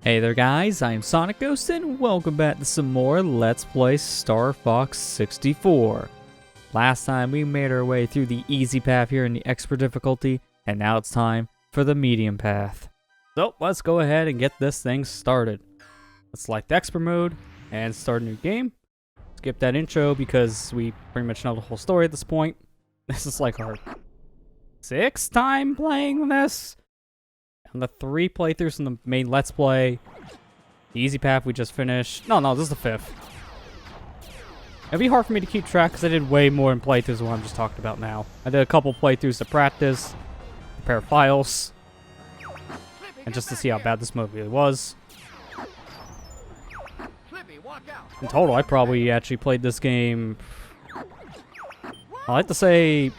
Hey there guys, I'm SonicGhost and welcome back to some more Let's Play Star Fox 64. Last time we made our way through the easy path here in the expert difficulty, and now it's time for the medium path. So let's go ahead and get this thing started. Let's select expert mode and start a new game. Skip that intro because we pretty much know the whole story at this point. This is like our 6th time playing this. On the 3 playthroughs in the main Let's Play. The easy path we just finished. No, this is the 5th. It'd be hard for me to keep track because I did way more in playthroughs than what I'm just talking about now. I did a couple playthroughs to practice, prepare files, and just to see how bad this mode really was. In total, I probably actually played this game, I like to say,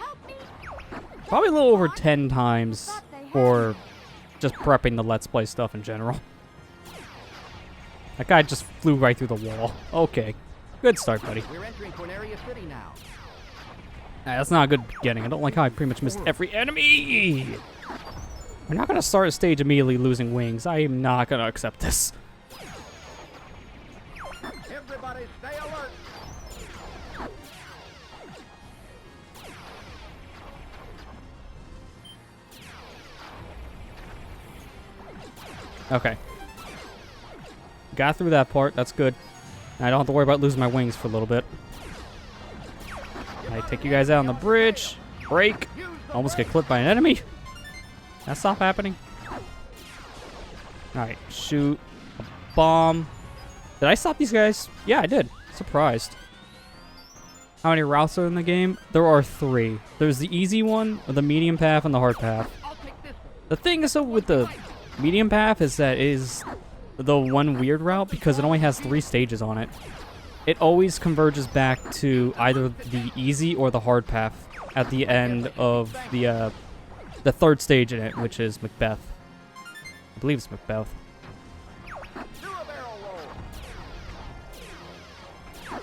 probably a little over 10 times for just prepping the Let's Play stuff in general. That guy just flew right through the wall. Okay. Good start, buddy. We're entering Corneria City now. That's not a good beginning. I don't like how I pretty much missed every enemy! We're not gonna start a stage immediately losing wings. I am not gonna accept this. Everybody stay alert. Okay. Got through that part. That's good. I don't have to worry about losing my wings for a little bit. I take you guys out on the bridge. Break. Almost get clipped by an enemy. That stop happening? Alright, shoot. A bomb. Did I stop these guys? Yeah, I did. Surprised. How many routes are in the game? There are 3. There's the easy one, the medium path, and the hard path. The thing is, though, with the medium path is that it is the one weird route because it only has 3 stages on it. It always converges back to either the easy or the hard path at the end of the 3rd stage in it, which is Macbeth. I believe it's Macbeth. Do a barrel roll.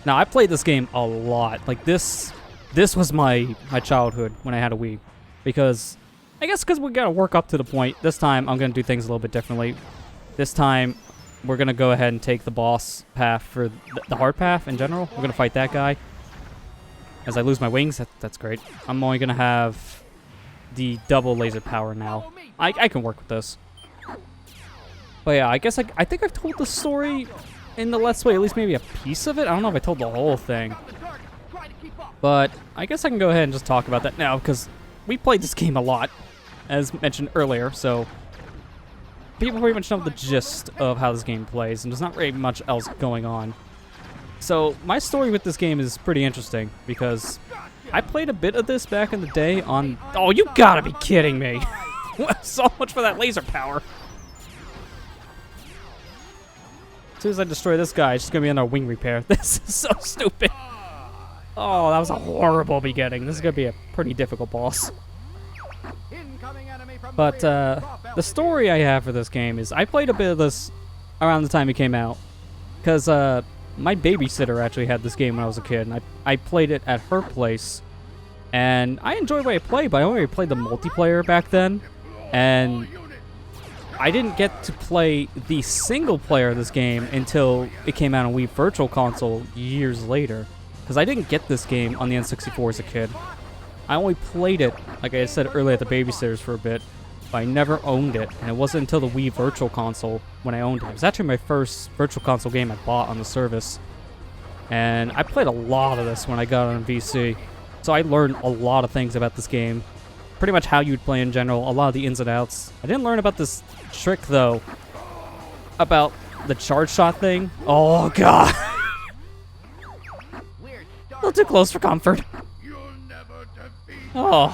Now, I played this game a lot. Like, this was my childhood when I had a Wii. Because, I guess because we gotta work up to the point. This time, I'm gonna do things a little bit differently. This time, we're gonna go ahead and take the boss path for the hard path in general. We're gonna fight that guy. As I lose my wings, that's great. I'm only gonna have the double laser power now. I can work with this. But yeah, I guess I think I've told the story in the Let's Play, at least maybe a piece of it. I don't know if I told the whole thing. But I guess I can go ahead and just talk about that now, because we played this game a lot, as mentioned earlier, so people pretty much know the gist of how this game plays, and there's not really much else going on. So my story with this game is pretty interesting, because I played a bit of this back in the day on... Oh, you gotta be kidding me! So much for that laser power! As soon as I destroy this guy, it's just gonna be another wing repair. This is so stupid! Oh, that was a horrible beginning. This is going to be a pretty difficult boss. But the story I have for this game is I played a bit of this around the time it came out. Because my babysitter actually had this game when I was a kid. And I played it at her place. And I enjoyed what I played, but I only played the multiplayer back then. And I didn't get to play the single player of this game until it came out on Wii Virtual Console years later. Because I didn't get this game on the N64 as a kid. I only played it, like I said earlier, at the babysitter's for a bit, but I never owned it. And it wasn't until the Wii Virtual Console when I owned it. It was actually my first Virtual Console game I bought on the service. And I played a lot of this when I got on VC. So I learned a lot of things about this game. Pretty much how you'd play in general, a lot of the ins and outs. I didn't learn about this trick, though, about the charge shot thing. Oh, God. A little too close for comfort. Oh.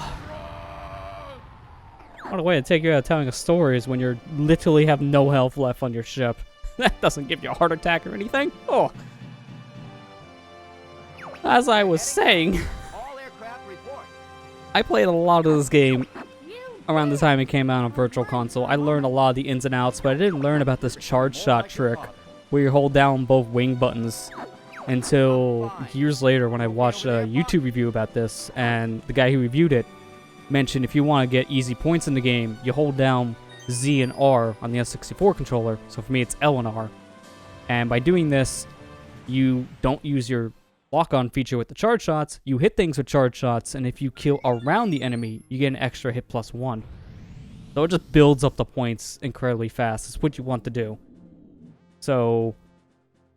What a way to take you out of telling a story is when you literally have no health left on your ship. That doesn't give you a heart attack or anything. Oh. As I was saying, I played a lot of this game around the time it came out on Virtual Console. I learned a lot of the ins and outs, but I didn't learn about this charge shot trick where you hold down both wing buttons until years later when I watched a YouTube review about this, and the guy who reviewed it mention if you want to get easy points in the game, you hold down Z and R on the N64 controller. So for me, it's L and R. And by doing this, you don't use your lock-on feature with the charge shots. You hit things with charge shots, and if you kill around the enemy, you get an extra hit +1. So it just builds up the points incredibly fast. It's what you want to do. So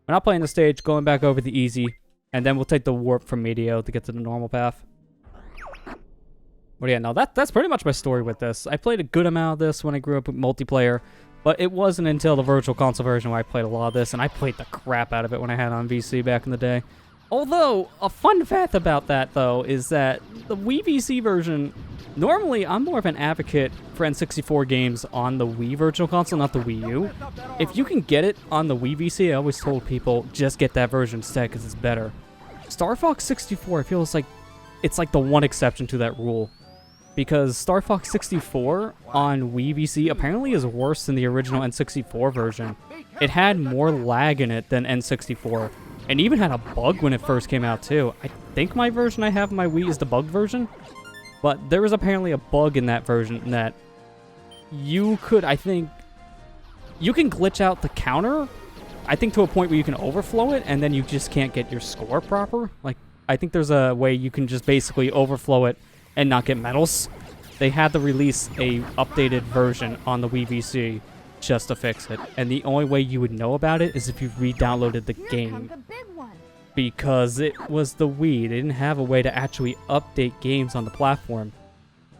we're not playing the stage, going back over the easy, and then we'll take the warp from Medio to get to the normal path. But yeah, no, that's pretty much my story with this. I played a good amount of this when I grew up with multiplayer, but it wasn't until the Virtual Console version where I played a lot of this, and I played the crap out of it when I had it on VC back in the day. Although, a fun fact about that, though, is that the Wii VC version, normally I'm more of an advocate for N64 games on the Wii Virtual Console, not the Wii U. If you can get it on the Wii VC, I always told people, just get that version instead, because it's better. Star Fox 64, I feel it's like the one exception to that rule. Because Star Fox 64 on Wii VC apparently is worse than the original N64 version. It had more lag in it than N64, and even had a bug when it first came out too. I think my version I have on my Wii is the bugged version, but there was apparently a bug in that version that you could, I think, you can glitch out the counter, I think to a point where you can overflow it, and then you just can't get your score proper. Like, I think there's a way you can just basically overflow it and not get medals. They had to release a updated version on the Wii VC just to fix it. And the only way you would know about it is if you re-downloaded the game. Because it was the Wii. They didn't have a way to actually update games on the platform.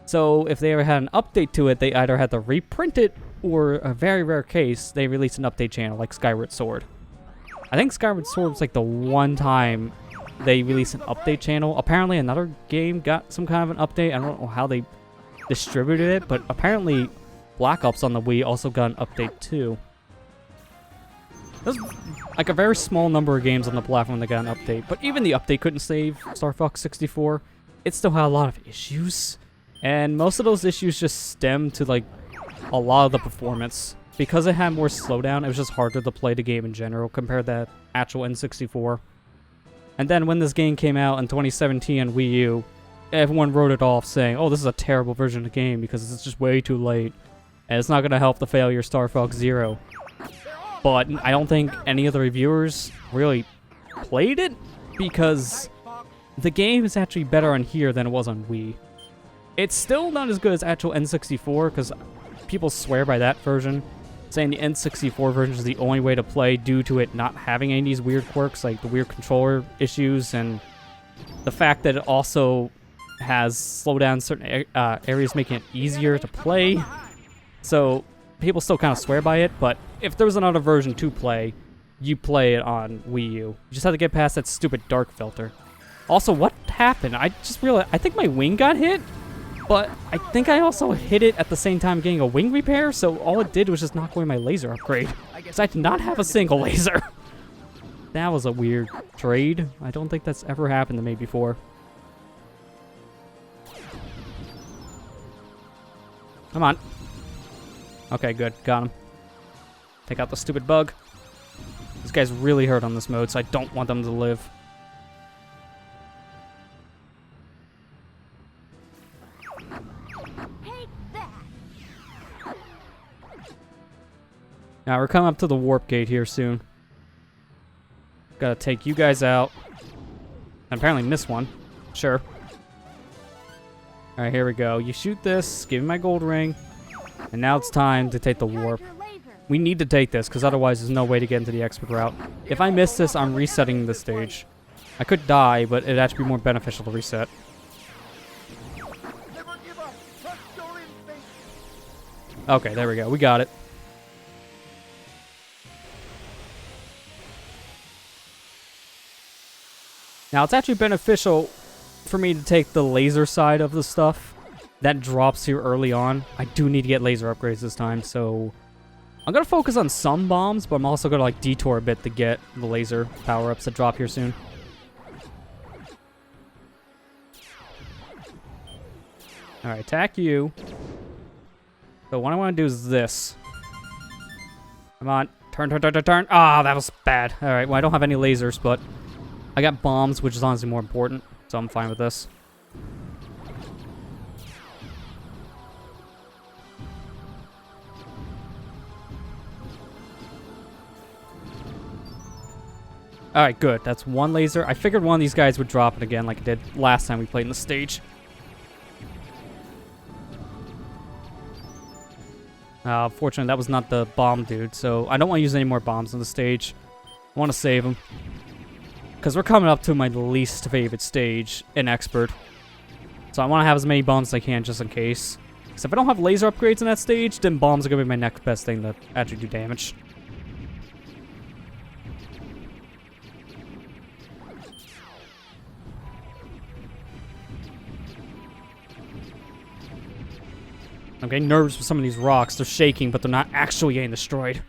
So if they ever had an update to it, they either had to reprint it, or a very rare case, they released an update channel like Skyward Sword. I think Skyward Sword was like the one time they released an update channel. Apparently another game got some kind of an update. I don't know how they distributed it, but apparently Black Ops on the Wii also got an update too. There's like a very small number of games on the platform that got an update, but even the update couldn't save Star Fox 64. It still had a lot of issues, and most of those issues just stem to like a lot of the performance. Because it had more slowdown, it was just harder to play the game in general compared to that actual N64. And then when this game came out in 2017 on Wii U, everyone wrote it off saying, oh, this is a terrible version of the game because it's just way too late. And it's not going to help the failure of Star Fox Zero. But I don't think any of the reviewers really played it, because the game is actually better on here than it was on Wii. It's still not as good as actual N64, because people swear by that version, saying the N64 version is the only way to play due to it not having any of these weird quirks, like the weird controller issues, and the fact that it also has slowed down certain areas, making it easier to play. So people still kind of swear by it, but if there was another version to play, you play it on Wii U. You just have to get past that stupid dark filter. Also, what happened? I just realized, I think my wing got hit, but I think I also hit it at the same time getting a wing repair, so all it did was just knock away my laser upgrade. Because I did not have a single laser. That was a weird trade. I don't think that's ever happened to me before. Come on. Okay, good. Got him. Take out the stupid bug. This guy's really hurt on this mode, so I don't want them to live. Now, we're coming up to the warp gate here soon. Gotta take you guys out. And apparently miss one. Sure. Alright, here we go. You shoot this, give me my gold ring, and now it's time to take the warp. We need to take this, because otherwise there's no way to get into the expert route. If I miss this, I'm resetting the stage. I could die, but it'd actually be more beneficial to reset. Never give up. Trust your instinct. Okay, there we go. We got it. Now, it's actually beneficial for me to take the laser side of the stuff. That drops here early on. I do need to get laser upgrades this time, so I'm going to focus on some bombs, but I'm also going to like detour a bit to get the laser power-ups that drop here soon. Alright, attack you. So what I want to do is this. Come on. Turn, turn, turn, turn, turn. Ah, that was bad. Alright, well, I don't have any lasers, but I got bombs, which is honestly more important, so I'm fine with this. Alright, good. That's one laser. I figured one of these guys would drop it again like it did last time we played in the stage. Fortunately, that was not the bomb dude, so I don't want to use any more bombs on the stage. I want to save them. Because we're coming up to my least favorite stage in Expert. So I want to have as many bombs as I can just in case. Because if I don't have laser upgrades in that stage, then bombs are going to be my next best thing to actually do damage. I'm getting nervous with some of these rocks. They're shaking, but they're not actually getting destroyed.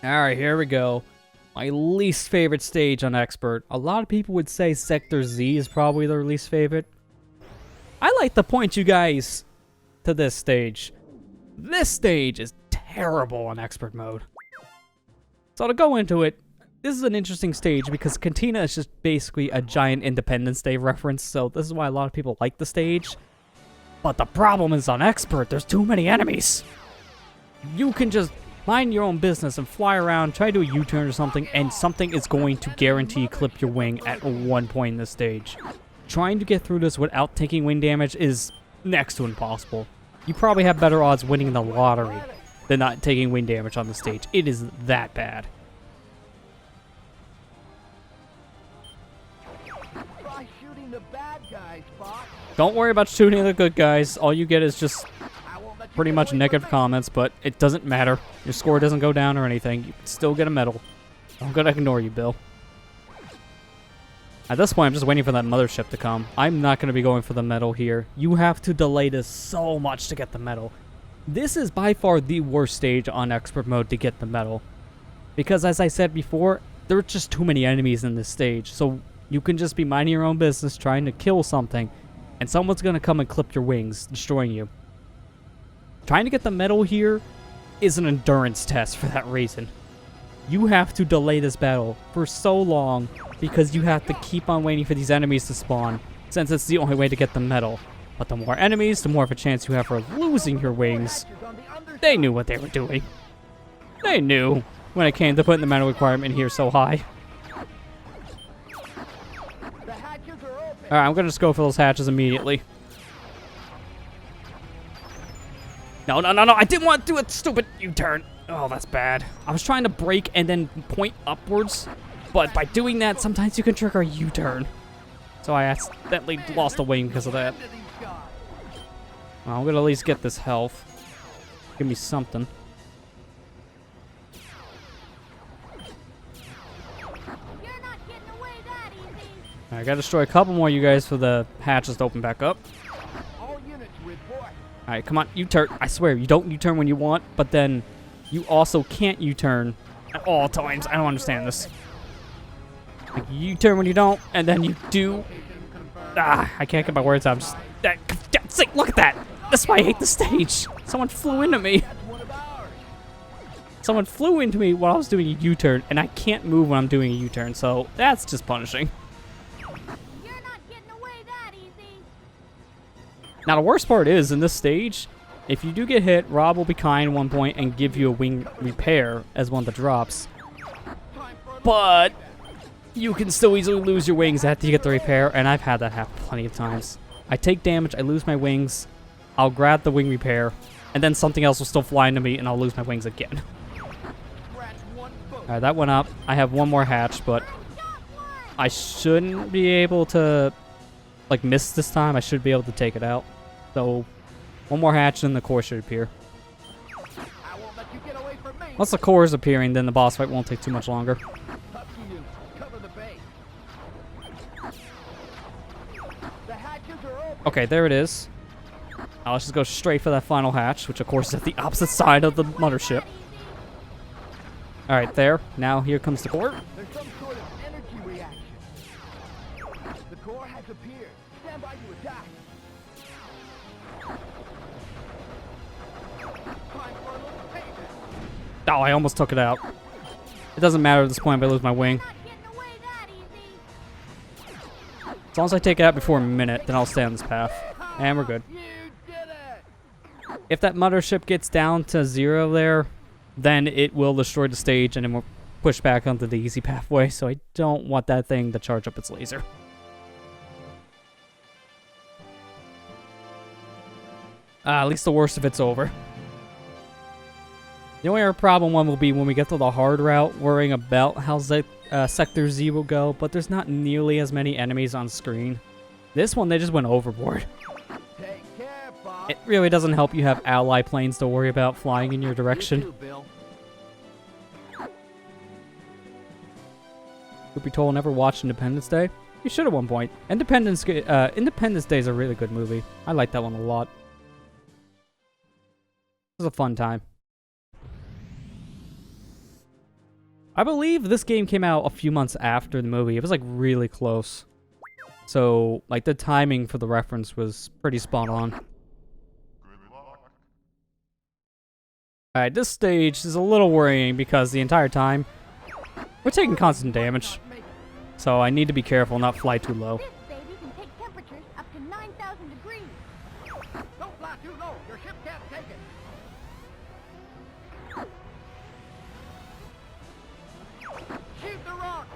Alright, here we go. My least favorite stage on Expert. A lot of people would say Sector Z is probably their least favorite. I like to point you guys to this stage. This stage is terrible on Expert mode. So to go into it, this is an interesting stage because Cantina is just basically a giant Independence Day reference, so this is why a lot of people like the stage. But the problem is on Expert, there's too many enemies. You can just mind your own business and fly around, try to do a U-turn or something, and something is going to guarantee clip your wing at one point in the stage. Trying to get through this without taking wing damage is next to impossible. You probably have better odds winning the lottery than not taking wing damage on the stage. It is that bad. Try shooting the bad guys, Fox. Don't worry about shooting the good guys. All you get is just I won't let you pretty get much away negative from me. comments, but it doesn't matter. Your score doesn't go down or anything. You can still get a medal. I'm gonna ignore you, Bill. At this point, I'm just waiting for that mothership to come. I'm not going to be going for the medal here. You have to delay this so much to get the medal. This is by far the worst stage on Expert mode to get the medal. Because as I said before, there are just too many enemies in this stage. So you can just be minding your own business, trying to kill something, and someone's going to come and clip your wings, destroying you. Trying to get the medal here is an endurance test for that reason. You have to delay this battle for so long because you have to keep on waiting for these enemies to spawn, since it's the only way to get the medal. But the more enemies, the more of a chance you have for losing your wings. They knew what they were doing. They knew when it came to putting the medal requirement here so high. The hatches are open. Alright, I'm gonna just go for those hatches immediately. No, I didn't want to do a stupid U-turn. Oh, that's bad. I was trying to brake and then point upwards, but by doing that, sometimes you can trigger a U-turn. So I accidentally lost a wing because of that. Well, I'm gonna at least get this health. Give me something. You're not getting away that easy. I gotta destroy a couple more of you guys for the hatches to open back up. All units report. Alright, come on, U-turn. I swear, you don't U-turn when you want, but then you also can't U-turn at all times. I don't understand this. Like, you U-turn when you don't, and then you do. Ah, I can't get my words out. I'm just. Look at that! That's why I hate the stage. Someone flew into me. That's one of ours. Someone flew into me while I was doing a U-turn, and I can't move when I'm doing a U-turn, so that's just punishing. You're not getting away that easy. Now, the worst part is, in this stage, if you do get hit, Rob will be kind at one point and give you a wing repair as one of the drops. But you can still easily lose your wings after you get the repair, and I've had that happen plenty of times. I take damage, I lose my wings, I'll grab the wing repair, and then something else will still fly into me, and I'll lose my wings again. Alright, that went up. I have one more hatch, but I shouldn't be able to, like, miss this time. I should be able to take it out. So, one more hatch, and the core should appear. I won't let you get away from me. Once the core is appearing, then the boss fight won't take too much longer. Husky units, cover the base. The hatches are open. Okay, there it is. Now let's just go straight for that final hatch, which of course is at the opposite side of the mothership. Alright, there. Now here comes the core. There's some sort of energy reaction. The core has appeared. Stand by to attack. Time for a little payback. Oh, I almost took it out. It doesn't matter at this point if I lose my wing. Not getting away that easy. As long as I take it out before a minute, then I'll stay on this path. And we're good. You did it! If that mothership gets down to 0 there, then it will destroy the stage and then we'll push back onto the easy pathway. So I don't want that thing to charge up its laser. At least the worst of it's over. The only other problem one will be when we get to the hard route, worrying about how Sector Z will go, but there's not nearly as many enemies on screen. This one, they just went overboard. Take care, Bob. It really doesn't help you have ally planes to worry about flying in your direction. You too, Bill. Truth be told, never watched Independence Day. You should at one point. Independence Day is a really good movie. I like that one a lot. It was a fun time. I believe this game came out a few months after the movie. It was like really close. So, like, the timing for the reference was pretty spot on. Alright, this stage is a little worrying because the entire time we're taking constant damage. So I need to be careful, not fly too low. This baby can take temperatures up to 9,000 degrees. Don't fly too low. Your ship can't take it. Shoot the rock.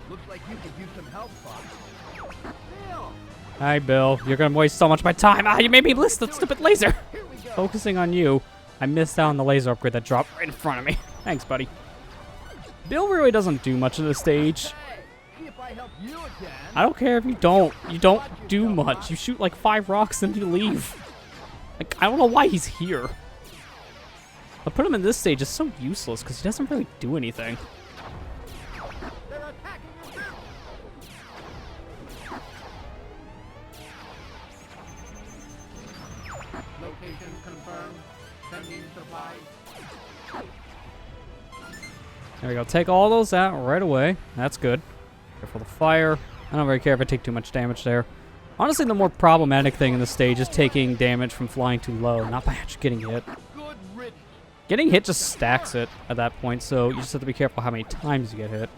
Looks like you could use some help, Bob. Bill, Hi, Bill. You're gonna waste so much of my time. Ah, you made me miss the stupid laser. here we go. Focusing on you, I missed out on the laser upgrade that dropped right in front of me. Thanks, buddy. Bill really doesn't do much of the stage. Hey, see if I help you again. I don't care if you don't. You don't do much. You shoot like 5 rocks and you leave. Like, I don't know why he's here. But put him in this stage is so useless because he doesn't really do anything. They're attacking your ship. Location confirmed. Sending supplies. There we go. Take all those out right away. That's good. Careful of the fire. I don't really care if I take too much damage there. Honestly, the more problematic thing in this stage is taking damage from flying too low, not by actually getting hit. Good riddance. Getting hit just stacks it at that point, so you just have to be careful how many times you get hit.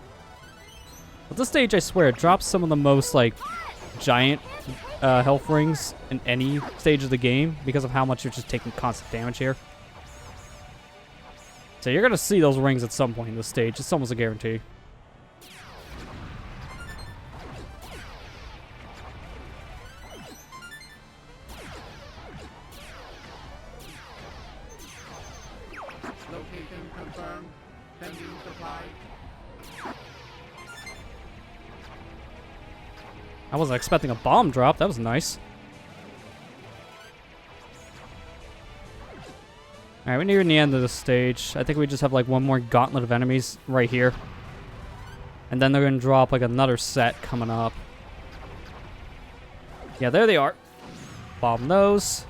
But this stage, I swear, it drops some of the most, like, giant health rings in any stage of the game because of how much you're just taking constant damage here. So you're going to see those rings at some point in this stage. It's almost a guarantee. Location confirmed. Sending supplies. I wasn't expecting a bomb drop. That was nice. Alright, we're nearing the end of this stage. I think we just have like one more gauntlet of enemies right here. And then they're going to drop like another set coming up. Yeah, there they are. Bomb those.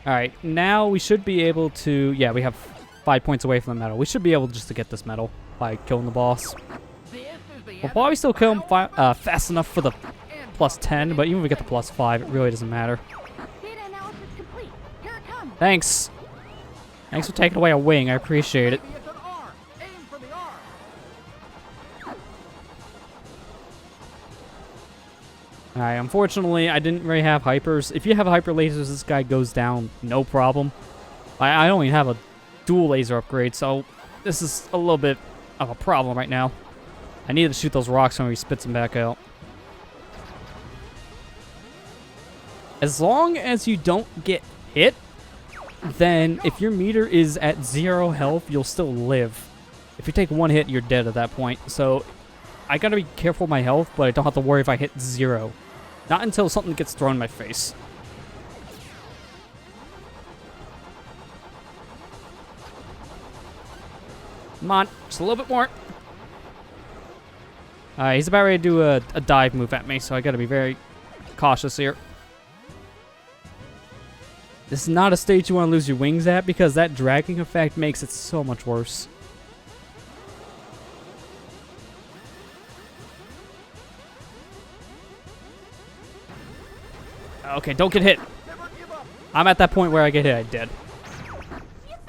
Alright, now we should be able to... Yeah, we have 5 points away from the medal. We should be able just to get this medal by killing the boss. This is the We'll probably still kill him fast enough for the plus 10, but even if we get the plus 5, it really doesn't matter. Data analysis complete. Here it comes. Thanks. Thanks for taking away a wing. I appreciate it. Maybe it's an arm. Aim for the arm. Alright, unfortunately, I didn't really have hypers. If you have hyper lasers, this guy goes down, no problem. I only have a dual laser upgrade, so this is a little bit of a problem right now. I need to shoot those rocks when he spits them back out. As long as you don't get hit, then if your meter is at 0 health, you'll still live. If you take one hit, you're dead at that point. So I gotta be careful of my health, but I don't have to worry if I hit 0. Not until something gets thrown in my face. Come on, just a little bit more. Alright, he's about ready to do a dive move at me, so I gotta be very cautious here. This is not a stage you want to lose your wings at because that dragging effect makes it so much worse. Okay, don't get hit. Never give up. I'm at that point where I get hit, I did.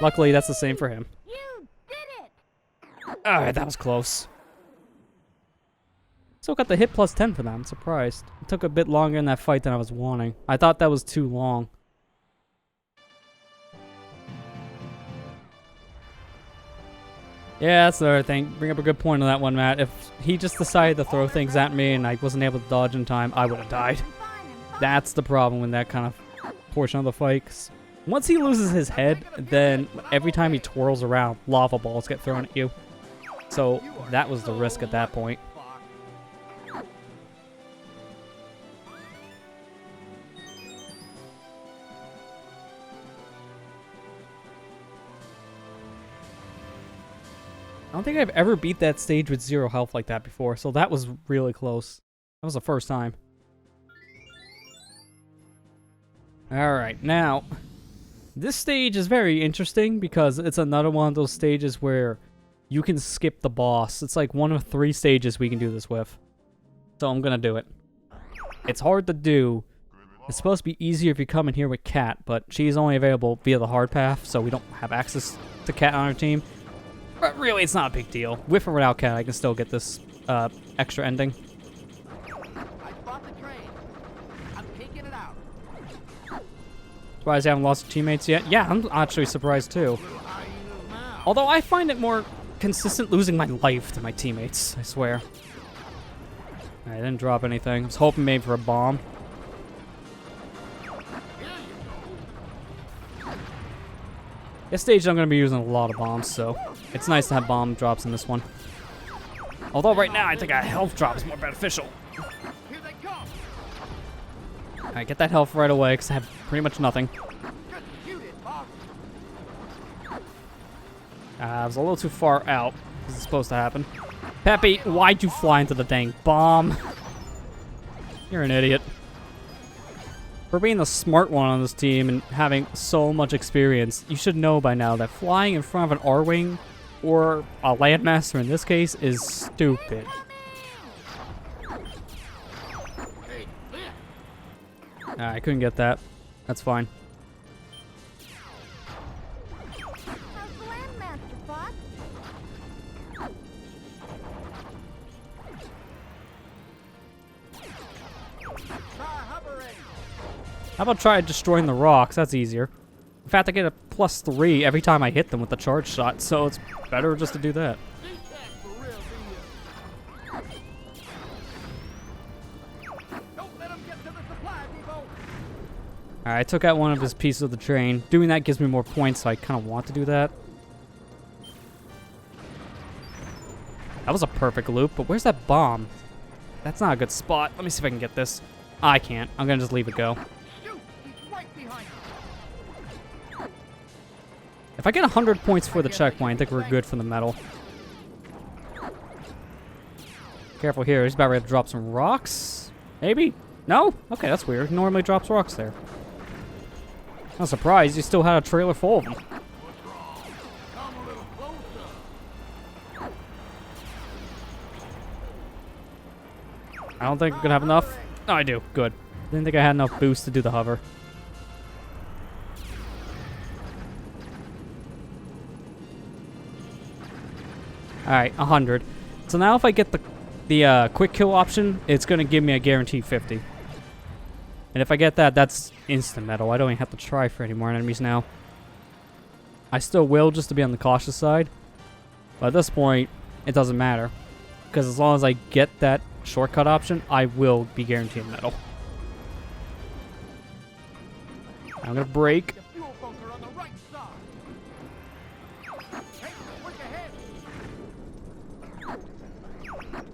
Luckily, that's the same for him. You did it! Alright, that was close. Still got the hit plus 10 for that, I'm surprised. It took a bit longer in that fight than I was wanting. I thought that was too long. Yeah, that's the other thing. Bring up a good point on that one, Matt. If he just decided to throw things at me and I wasn't able to dodge in time, I would have died. That's the problem with that kind of portion of the fight. 'Cause once he loses his head, then every time he twirls around, lava balls get thrown at you. So that was the risk at that point. I don't think I've ever beat that stage with 0 health like that before, so that was really close. That was the first time. Alright, now, this stage is very interesting because it's another one of those stages where you can skip the boss. It's like one of 3 stages we can do this with. So I'm gonna do it. It's hard to do. It's supposed to be easier if you come in here with Kat, but she's only available via the hard path, so we don't have access to Kat on our team. But really, it's not a big deal. With or without Kat, I can still get this extra ending. I spot the train. I'm taking it out. Surprised I haven't lost teammates yet. Yeah, I'm actually surprised too. Although I find it more consistent losing my life to my teammates, I swear. I didn't drop anything. I was hoping maybe for a bomb. This stage I'm going to be using a lot of bombs, so it's nice to have bomb drops in this one. Although right now I think a health drop is more beneficial. Here they come. Alright, get that health right away because I have pretty much nothing. Just shoot it, boss. I was a little too far out. This is supposed to happen. Peppy, why'd you fly into the dang bomb? You're an idiot. For being the smart one on this team and having so much experience, you should know by now that flying in front of an R-Wing, or a Landmaster in this case, is stupid. I couldn't get that. That's fine. How's the Landmaster, Fox? Try hovering. How about try destroying the rocks? That's easier. In fact, I get a +3 every time I hit them with the charge shot, so it's better just to do that. Think that for real, do you? Don't let them get to the supply depot. Alright, I took out one of his pieces of the train. Doing that gives me more points, so I kind of want to do that. That was a perfect loop, but where's that bomb? That's not a good spot. Let me see if I can get this. I can't. I'm gonna just leave it go. Shoot, he's right behind you. If I get 100 points for the checkpoint, I think we're good for the medal. Careful here. He's about ready to drop some rocks. Maybe? No? Okay, that's weird. He normally drops rocks there. I'm surprised. He still had a trailer full of them. Come a little closer. I don't think I'm gonna have enough. Oh, I do. Good. Didn't think I had enough boost to do the hover. Alright, 100. So now if I get the quick kill option, it's going to give me a guaranteed 50. And if I get that, that's instant medal. I don't even have to try for any more enemies now. I still will just to be on the cautious side. But at this point, it doesn't matter. Because as long as I get that shortcut option, I will be guaranteed a medal. I'm going to brake. The fuel bunker on the right side. Hey, look ahead.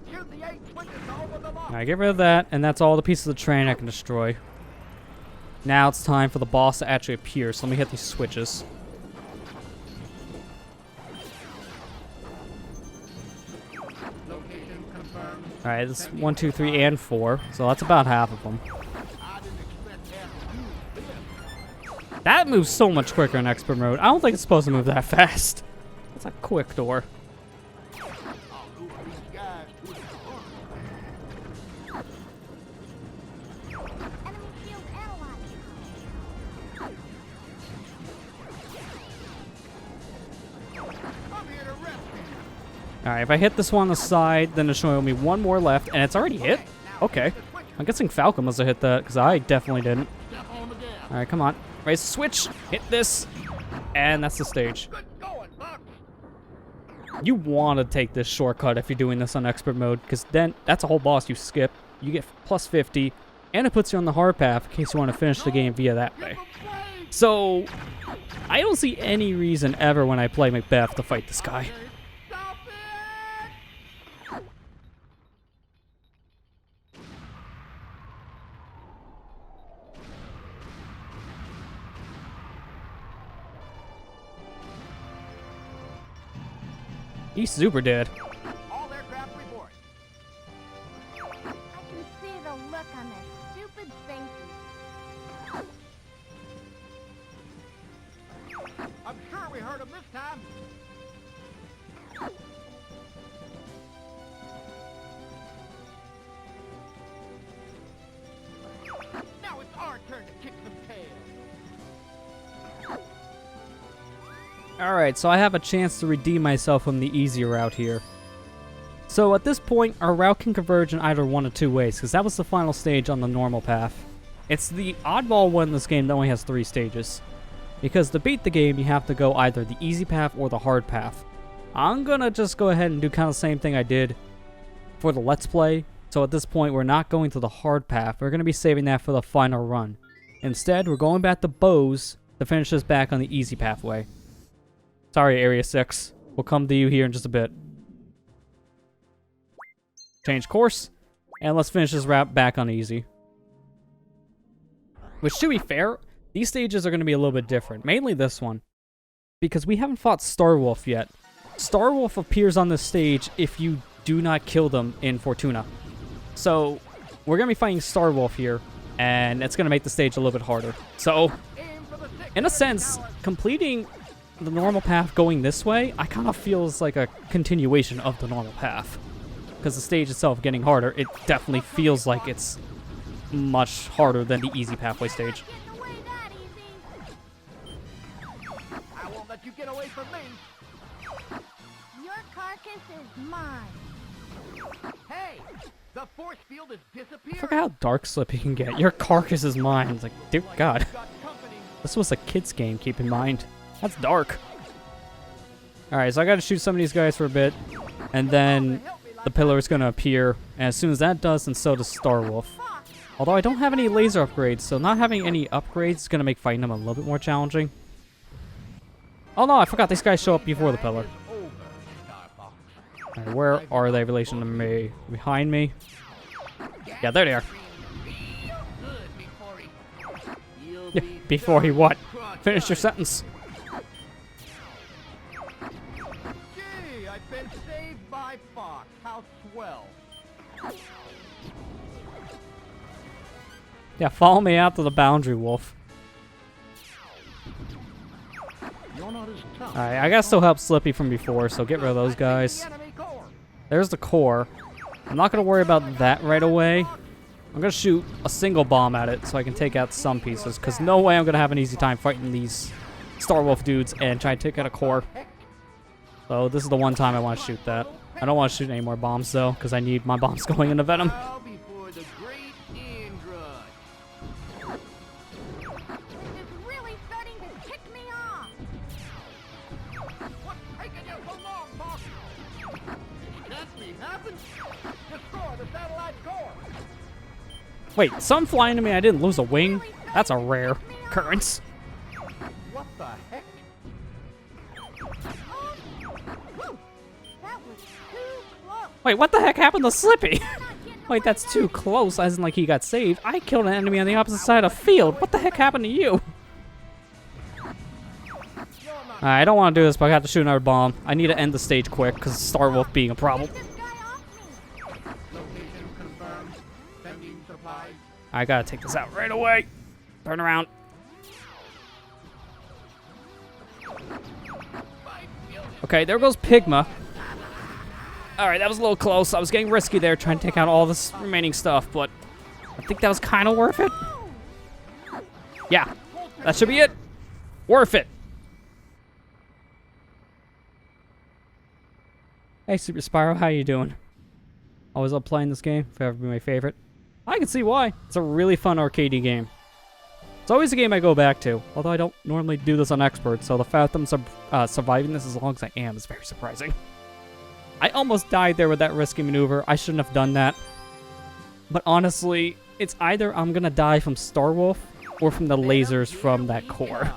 Here's the 820 over the line. Alright, get rid of that, and that's all the pieces of the train I can destroy. Now it's time for the boss to actually appear, so let me hit these switches. Location confirmed. Alright, this is 1, 2, 3, and 4, so that's about half of them. I didn't expect that to use this. That moves so much quicker in expert mode. I don't think it's supposed to move that fast. It's a quick door. I'll lure these guys to the front. Enemy shield analyzed. Alright, if I hit this one on the side, then it's showing me one more left, and it's already hit? Okay. I'm guessing Falcon must have hit that, because I definitely didn't. Alright, come on. Raise the switch, hit this, and that's the stage. You want to take this shortcut if you're doing this on expert mode, because then that's a whole boss you skip. You get plus 50, and it puts you on the hard path in case you want to finish the game via that way. So, I don't see any reason ever when I play Macbeth to fight this guy. He's super dead. All aircraft report. I can see the look on their stupid faces. I'm sure we heard him this time. Now it's our turn to kick some tail. Alright, so I have a chance to redeem myself from the easy route here. So at this point, our route can converge in either one of two ways, because that was the final stage on the normal path. It's the oddball one in this game that only has 3 stages. Because to beat the game, you have to go either the easy path or the hard path. I'm gonna just go ahead and do kind of the same thing I did for the Let's Play. So at this point, we're not going to the hard path. We're gonna be saving that for the final run. Instead, we're going back to Bose to finish this back on the easy pathway. Sorry, Area 6. We'll come to you here in just a bit. Change course, and let's finish this route back on easy. Which, to be fair, these stages are going to be a little bit different. Mainly this one. Because we haven't fought Starwolf yet. Starwolf appears on this stage if you do not kill them in Fortuna. So, we're going to be fighting Starwolf here, and it's going to make the stage a little bit harder. So, in a sense, completing the normal path going this way, I kind of feels like a continuation of the normal path. Because the stage itself getting harder, it definitely feels like it's much harder than the easy pathway stage. Getting away that easy. I won't let you get away from me. Your carcass is mine. Hey, the force field is I disappearing. forgot how dark Slippy can get. Your carcass is mine. It's like, dear God. Got company. This was a kid's game, keep in mind. That's dark. Alright, so I gotta shoot some of these guys for a bit. And then the pillar is gonna appear. And as soon as that does, then so does Starwolf. Although I don't have any laser upgrades, so not having any upgrades is gonna make fighting them a little bit more challenging. Oh no, I forgot these guys show up before the pillar. Alright, where are they in relation to me? Behind me? Yeah, there they are. Yeah, before he what? Finish your sentence. Gee, I've been saved by Fox. How swell. Yeah, follow me out to the boundary, Wolf. You're not as tough. Alright, I gotta still help Slippy from before, so get rid of those guys. Enemy core. There's the core. I'm not gonna worry about that right away. I'm gonna shoot a single bomb at it so I can take out some pieces, because no way I'm gonna have an easy time fighting these Starwolf dudes and try to take out a core. So this is the one time I want to shoot that. I don't want to shoot any more bombs though, because I need my bombs going into Venom. Bow before the great Indra. This is really starting to tick me off. What's taking you so long, boss? That's me happen. Destroy the satellite core. Wait, some flying to me, I didn't lose a wing? That's a rare occurrence. What the heck? That was too close. Wait, what the heck happened to Slippy? Not getting Wait, away that's that too easy. close, as in like he got saved. I killed an enemy on the opposite side of the field. What the heck happened to you? I don't want to do this, but I have to shoot another bomb. I need to end the stage quick, because Starwolf being a problem. Get this guy off me. Location confirmed. Sending supplies. I gotta take this out right away. Turn around. Okay, there goes Pigma. Alright, that was a little close. I was getting risky there trying to take out all this remaining stuff, but I think that was kind of worth it. Yeah, that should be it. Worth it. Hey, Super Spyro, how you doing? Always love playing this game. Forever be my favorite. I can see why. It's a really fun arcadey game. It's always a game I go back to, although I don't normally do this on expert, so the fact that I'm surviving this as long as I am is very surprising. I almost died there with that risky maneuver. I shouldn't have done that. But honestly, it's either I'm gonna die from Starwolf or from the lasers from that core.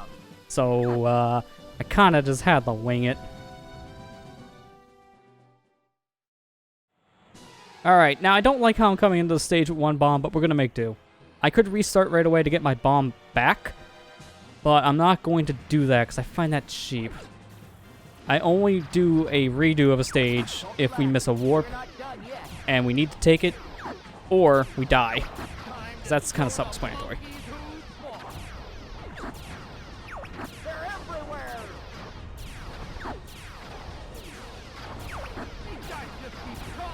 So, I kinda just had to wing it. Alright, now I don't like how I'm coming into the stage with one bomb, but we're gonna make do. I could restart right away to get my bomb back, but I'm not going to do that because I find that cheap. I only do a redo of a stage if we miss a warp and we need to take it, or we die. 'Cause that's kind of self-explanatory. They're everywhere. These guys just keep coming.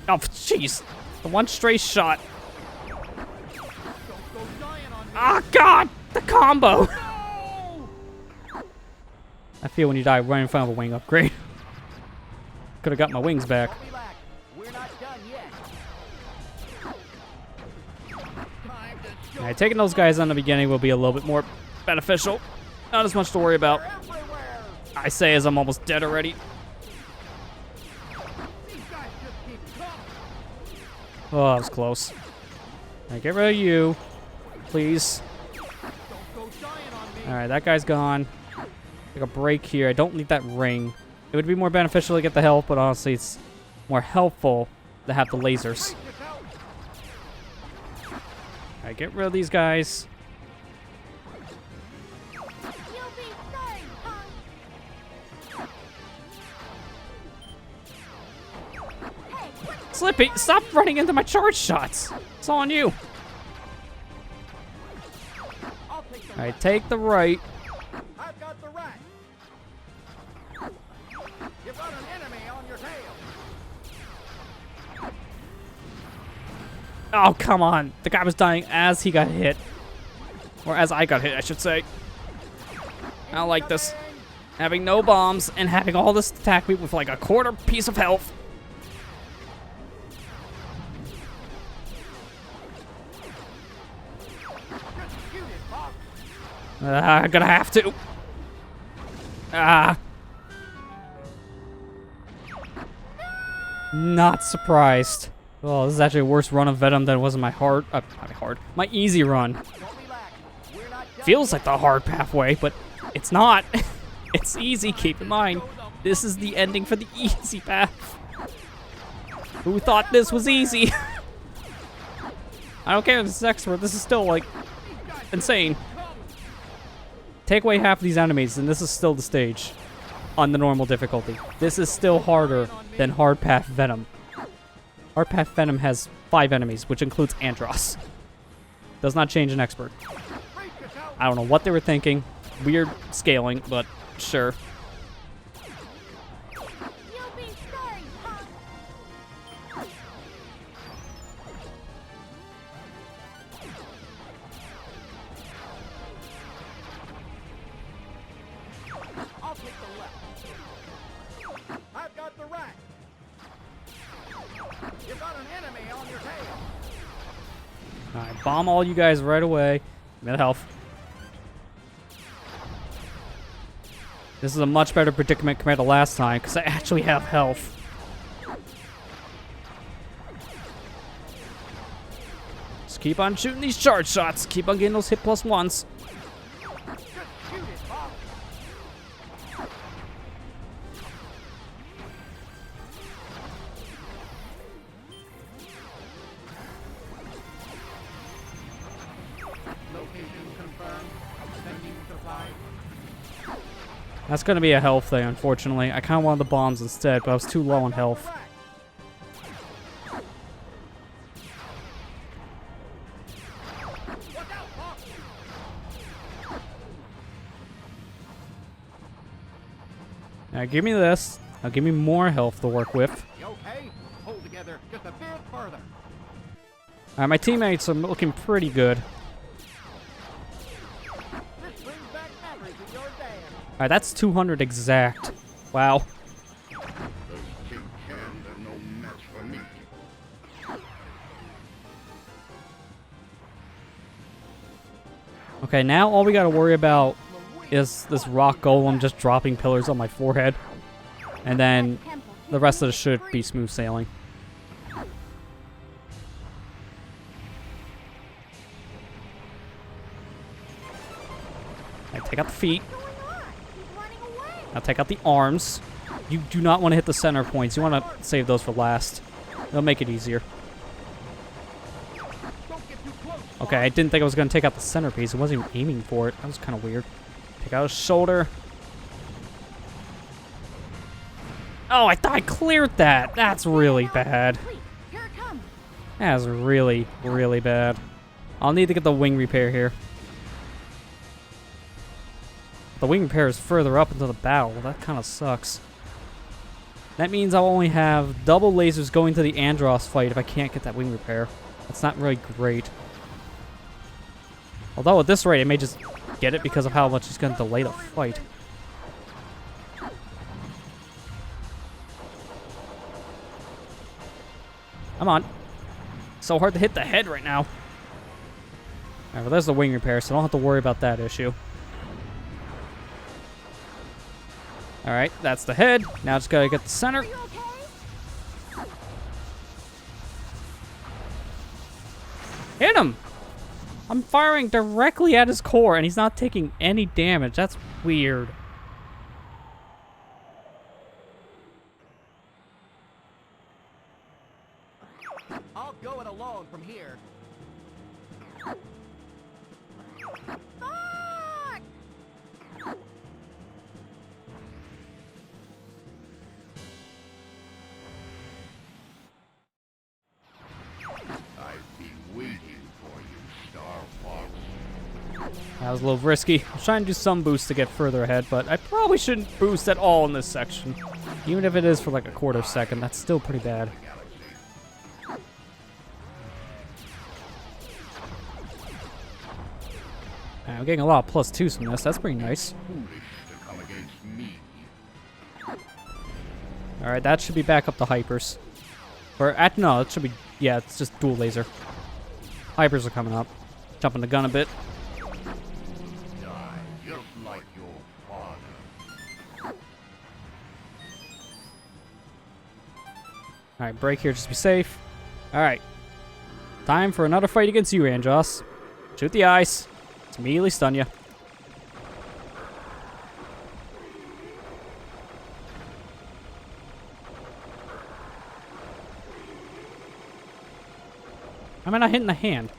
Oh, jeez. The one stray shot. Don't go dying on me. Ah, God! The combo! No! I feel when you die right in front of a wing upgrade. Could have got my wings back. Don't relax. We're not done yet. Time to show Alright, taking those guys on the beginning will be a little bit more beneficial. Not as much to worry about. they're everywhere. I say as I'm almost dead already. These guys just keep coming. Oh, that was close. Alright, get rid of you. Please. Don't go dying on me. Alright, that guy's gone. Take a break here. I don't need that ring. It would be more beneficial to get the health, but honestly, it's more helpful to have the lasers. Brace yourself. Alright, get rid of these guys. You'll be sorry, punk. Hey, what? Slippy, stop running into my charge shots. It's all on you. I'll take the Alright, take the right. I've got the right. You've got an enemy on your tail. Oh, come on. The guy was dying as he got hit. Or as I got hit, I should say. I don't like this. Having no bombs and having all this attack me with like a quarter piece of health. Just shoot it, Bob. I'm gonna have to. Ah. Not surprised. Oh, this is actually a worse run of Venom than it was in my hard, my easy run. Don't relax. We're not done. Feels like the hard pathway, but it's not. It's easy, keep in mind. This is the ending for the easy path. Who thought this was easy? I don't care if this is expert, this is still, like, insane. Take away half of these enemies, and this is still the stage on the normal difficulty. This is still harder than Hard Path Venom. Hard Path Venom has 5 enemies, which includes Andros. Does not change an expert. Brace yourself. I don't know what they were thinking. Weird scaling, but sure. You'll be sorry, punk. I'll take the left. I've got the right. You've got an enemy on your tail. Alright, bomb all you guys right away. Give me the health. This is a much better predicament compared to last time, because I actually have health. Just keep on shooting these charge shots. Keep on getting those hit plus ones. Just shoot it, Bob. Location confirmed. Sending supply. That's going to be a health thing, unfortunately. I kind of wanted the bombs instead, but I was too low on health. Right. Watch out, Bob. Now give me this. Now give me more health to work with. You okay? Hold together just a bit further. Alright, my teammates are looking pretty good. This brings back memories of your dad. Alright, that's 200 exact. Wow. Those tin cans are no match for me. Okay, now all we gotta worry about is this rock golem just dropping pillars on my forehead. And then the rest of it should be smooth sailing. I take out the feet. Now take out the arms. You do not want to hit the center points. You want to save those for last. They'll make it easier. Okay, I didn't think I was going to take out the centerpiece. I wasn't even aiming for it. That was kind of weird. Take out his shoulder. Oh, I thought I cleared that. That's really bad. That's really, really bad. I'll need to get the wing repair here. The wing repair is further up into the battle. That kind of sucks. That means I'll only have double lasers going to the Andros fight if I can't get that wing repair. That's not really great. Although at this rate, I may just get it because of how much it's going to delay the fight. Come on. So hard to hit the head right now. Alright, well there's the wing repair, so I don't have to worry about that issue. Alright, that's the head. Now just gotta get the center. Hit him! I'm firing directly at his core and he's not taking any damage. That's weird. I'll go it alone from here. I've been waiting for you, Star Fox. That was a little risky. I was trying to do some boost to get further ahead, but I probably shouldn't boost at all in this section. Even if it is for like a quarter second, that's still pretty bad. I'm getting a lot of +2s from this. That's pretty nice. Foolish to come against me. Alright, that should be back up to hypers. Or, no, it should be... Yeah, it's just dual laser. Hypers are coming up. Jumping the gun a bit. Die just like your father. Alright, break here just to be safe. Alright. Time for another fight against you, Andros. Shoot the ice. Let's immediately stun you. How am I not hitting the hand?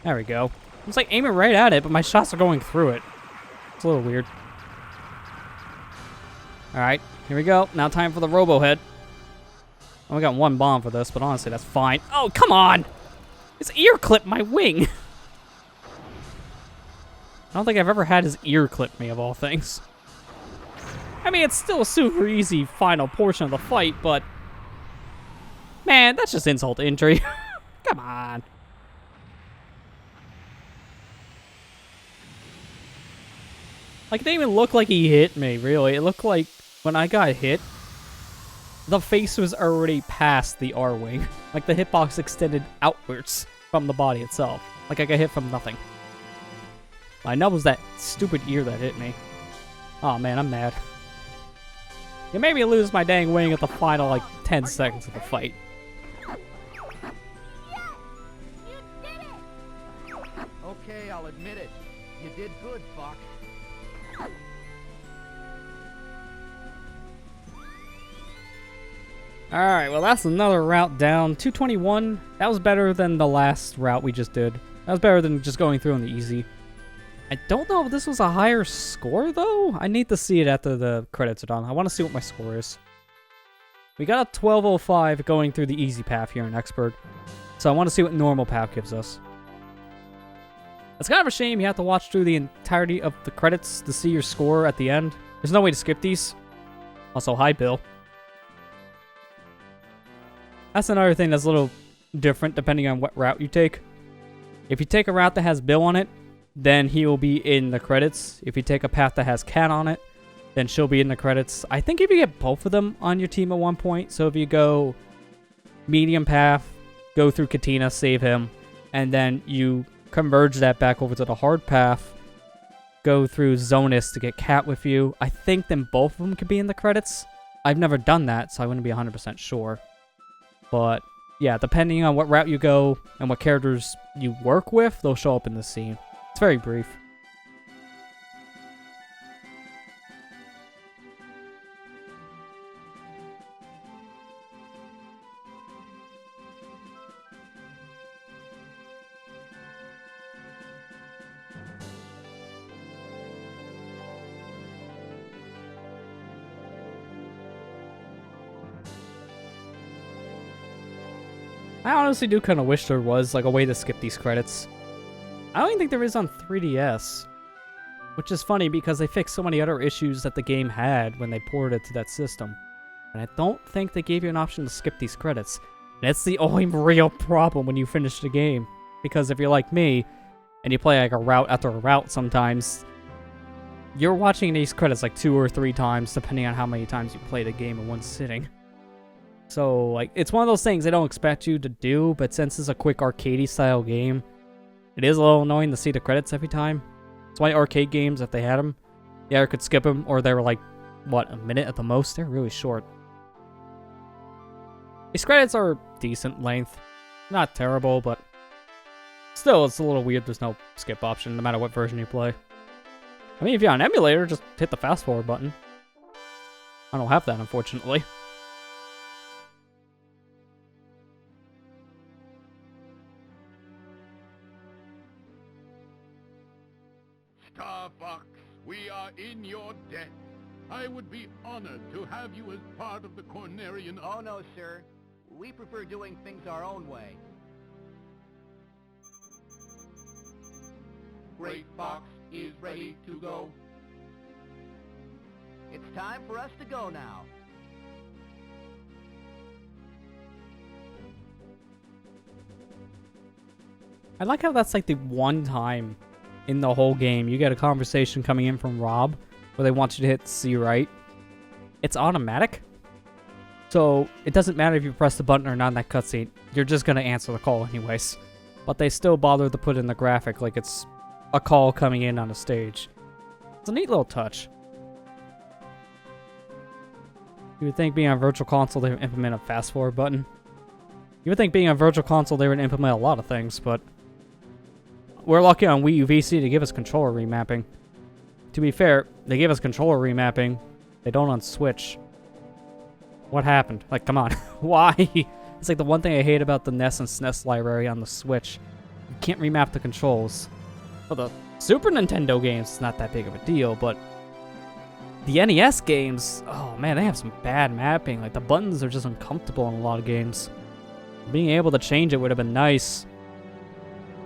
There we go. It's like aiming right at it, but my shots are going through it. It's a little weird. Alright, here we go. Now time for the Robo Head. I only got one bomb for this, but honestly, that's fine. Oh, come on! His ear clipped my wing! I don't think I've ever had his ear clip me, of all things. I mean, it's still a super easy final portion of the fight, but... Man, that's just insult to injury. Come on. Like, it didn't even look like he hit me, really. It looked like when I got hit, the face was already past the R-wing. Like, the hitbox extended outwards from the body itself. Like, I got hit from nothing. I know it was that stupid ear that hit me. Oh man, I'm mad. You made me lose my dang wing at the final, like, 10 seconds of the fight. Okay, I'll admit it. You did good, Fox. Alright, well that's another route down. 221. That was better than the last route we just did. That was better than just going through on the easy. I don't know if this was a higher score, though. I need to see it after the credits are done. I want to see what my score is. We got a 1205 going through the easy path here in Expert. So I want to see what normal path gives us. It's kind of a shame you have to watch through the entirety of the credits to see your score at the end. There's no way to skip these. Also, hi, Bill. That's another thing that's a little different depending on what route you take. If you take a route that has Bill on it, then he will be in the credits. If you take a path that has Cat on it, then she'll be in the credits. I think if you get both of them on your team at one point, so if you go medium path, go through Katina, save him, and then you converge that back over to the hard path, go through Zonus to get Cat with you, I think then both of them could be in the credits. I've never done that, so I wouldn't be 100% sure. But yeah, depending on what route you go and what characters you work with, they'll show up in this scene. It's very brief. I honestly do kind of wish there was like a way to skip these credits. I don't even think there is on 3DS. Which is funny because they fixed so many other issues that the game had when they ported it to that system. And I don't think they gave you an option to skip these credits. That's the only real problem when you finish the game. Because if you're like me, and you play like a route after a route sometimes, you're watching these credits like 2 or 3 times, depending on how many times you play the game in one sitting. So, like, it's one of those things they don't expect you to do, but since it's a quick arcadey style game, it is a little annoying to see the credits every time. That's why arcade games, if they had them, yeah, I could skip them, or they were like, what, a minute at the most? They're really short. These credits are decent length. Not terrible, but still, it's a little weird there's no skip option, no matter what version you play. I mean, if you're on an emulator, just hit the fast forward button. I don't have that, unfortunately. Starbucks, we are in your debt. I would be honored to have you as part of the Cornerian... Oh, no, sir. We prefer doing things our own way. Great Box is ready to go. It's time for us to go now. I like how that's like the one time in the whole game you get a conversation coming in from Rob where they want you to hit C right. It's automatic. So it doesn't matter if you press the button or not in that cutscene. You're just going to answer the call anyways. But they still bother to put in the graphic like it's a call coming in on a stage. It's a neat little touch. You would think being on Virtual Console they would implement a fast forward button. You would think being on Virtual Console they would implement a lot of things, but we're lucky on Wii U VC to give us controller remapping. To be fair, they give us controller remapping. They don't on Switch. What happened? Like, come on. Why? It's like the one thing I hate about the NES and SNES library on the Switch. You can't remap the controls. For the Super Nintendo games, it's not that big of a deal, but the NES games, oh man, they have some bad mapping. Like, the buttons are just uncomfortable in a lot of games. Being able to change it would have been nice.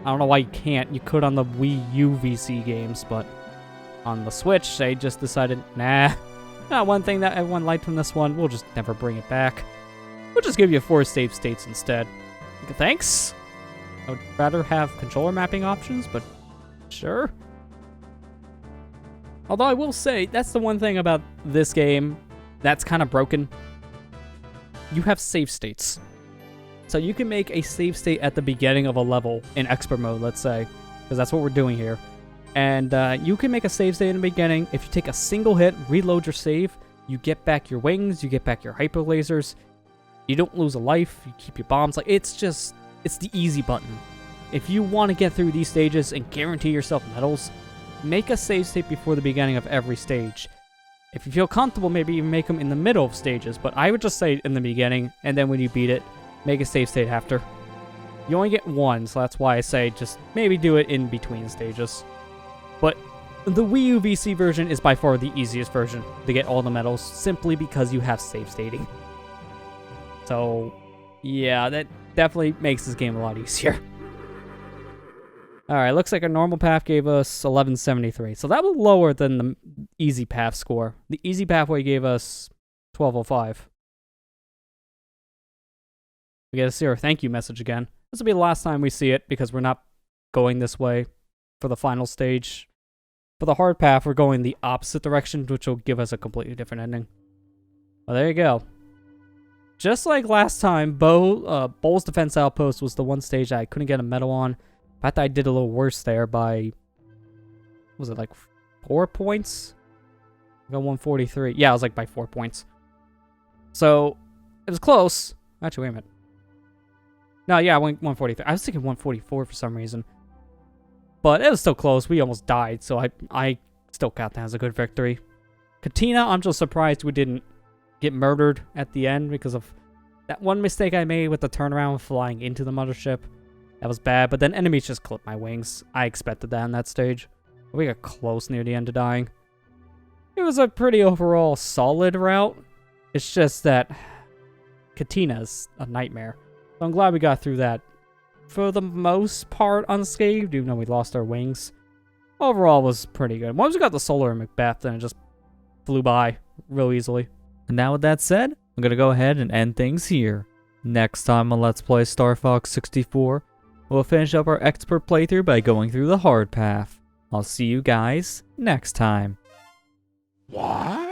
I don't know why you can't. You could on the Wii U VC games, but on the Switch, they just decided, nah. Not one thing that everyone liked from this one. We'll just never bring it back. We'll just give you 4 save states instead. Okay, thanks. I would rather have controller mapping options, but sure. Although I will say, that's the one thing about this game that's kind of broken. You have save states. So you can make a save state at the beginning of a level in expert mode, let's say, because that's what we're doing here. And you can make a save state in the beginning. If you take a single hit, reload your save, you get back your wings, you get back your hyper lasers. You don't lose a life, you keep your bombs. Like, it's the easy button. If you want to get through these stages and guarantee yourself medals, make a save state before the beginning of every stage. If you feel comfortable, maybe even make them in the middle of stages, but I would just say in the beginning, and then when you beat it, make a save state after. You only get one, so that's why I say just maybe do it in between stages. But the Wii U VC version is by far the easiest version to get all the medals, simply because you have save stating. So, yeah, that definitely makes this game a lot easier. Alright, looks like a normal path gave us 1173. So that was lower than the easy path score. The easy pathway gave us 1205. We get to see our thank you message again. This will be the last time we see it because we're not going this way for the final stage. For the hard path, we're going the opposite direction, which will give us a completely different ending. Well, there you go. Just like last time, Bull's Defense Outpost was the one stage that I couldn't get a medal on. In fact, I did a little worse there by... Was it like 4 points? I got 143. Yeah, I was like by 4 points. So, it was close. Actually, wait a minute. No, yeah, I went 143. I was thinking 144 for some reason. But it was still close. We almost died, so I still count that as a good victory. Katina, I'm just surprised we didn't get murdered at the end because of that one mistake I made with the turnaround flying into the mothership. That was bad, but then enemies just clipped my wings. I expected that in that stage. We got close near the end of dying. It was a pretty overall solid route. It's just that Katina's a nightmare. So I'm glad we got through that for the most part unscathed, even though we lost our wings. Overall was pretty good. Once we got the solar and Macbeth, then it just flew by real easily. And now with that said, I'm going to go ahead and end things here. Next time on Let's Play Star Fox 64, we'll finish up our expert playthrough by going through the hard path. I'll see you guys next time. What?